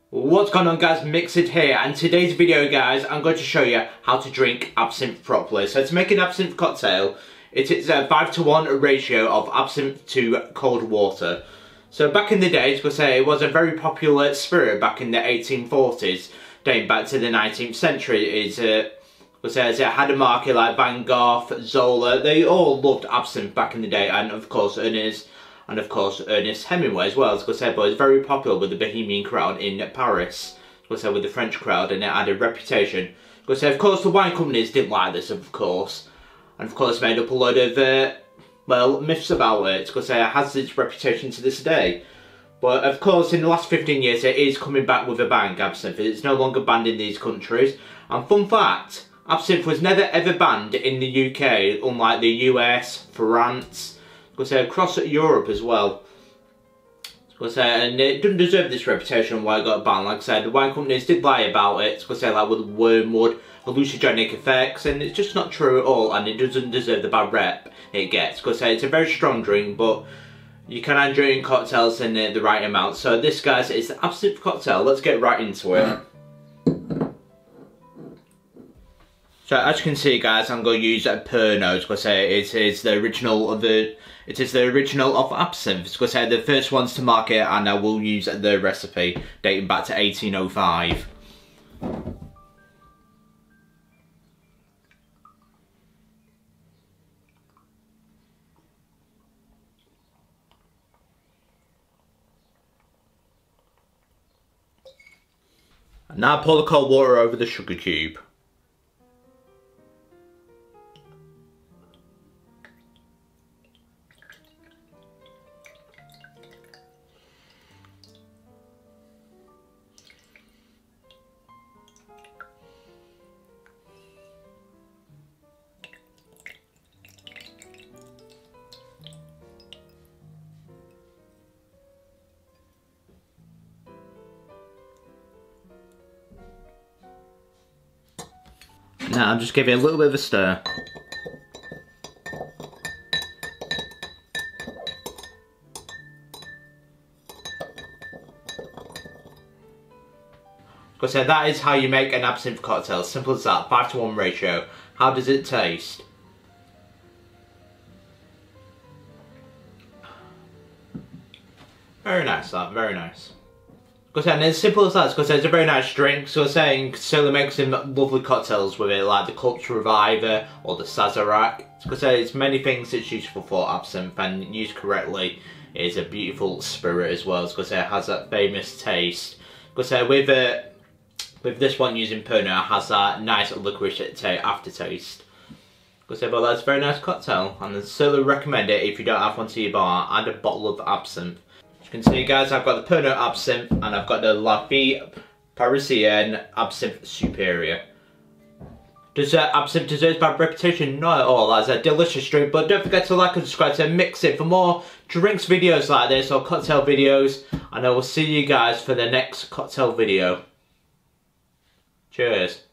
What's going on, guys? MixedSid here, and today's video, guys, I'm going to show you how to drink absinthe properly. So to make an absinthe cocktail, it is a 5-to-1 ratio of absinthe to cold water. So back in the day, it was a very popular spirit back in the 1840s, dating back to the 19th century. It had a market like Van Gogh, Zola. They all loved absinthe back in the day, and of course Ernest Hemingway as well. But it was very popular with the Bohemian crowd in Paris, with the French crowd, and it had a reputation. Of course the wine companies didn't like this, and of course made up a load of myths about it. It has its reputation to this day. But of course in the last 15 years it is coming back with a bang, absinthe. It's no longer banned in these countries. And fun fact, absinthe was never ever banned in the UK, unlike the US, France, across Europe as well. And it doesn't deserve this reputation why it got banned. Like I said, the wine companies did lie about it, like with wormwood, hallucinogenic effects, and it's just not true at all, and it doesn't deserve the bad rep it gets. It's a very strong drink, but you can enjoy it in cocktails in the right amount. So this, guys, is the Absinthe Cocktail. Let's get right into it. So as you can see, guys, I'm going to use a Pernod because it is the original of absinthe. Because they're the first ones to market, and I will use the recipe dating back to 1805. And now pour the cold water over the sugar cube. Now I'm just giving it a little bit of a stir. So that is how you make an absinthe cocktail. Simple as that, 5-to-1 ratio. How does it taste? Very nice, that, very nice. And as simple as that, it's a very nice drink. So certainly makes some lovely cocktails with it, like the Corpse Reviver or the Sazerac. It's many things it's useful for, absinthe, and used correctly is a beautiful spirit as well. It has that famous taste. With this one using Pernod, it has that nice licorice aftertaste. But that's a very nice cocktail, and I certainly recommend it if you don't have one to your bar. Add a bottle of absinthe. As you can see, guys, I've got the Pernod Absinthe, and I've got the La Vie Parisienne Absinthe Superior. Does absinthe deserve bad reputation? Not at all. That's a delicious drink, but don't forget to like and subscribe to MixedSid for more drinks videos like this, or cocktail videos, and I will see you guys for the next cocktail video. Cheers.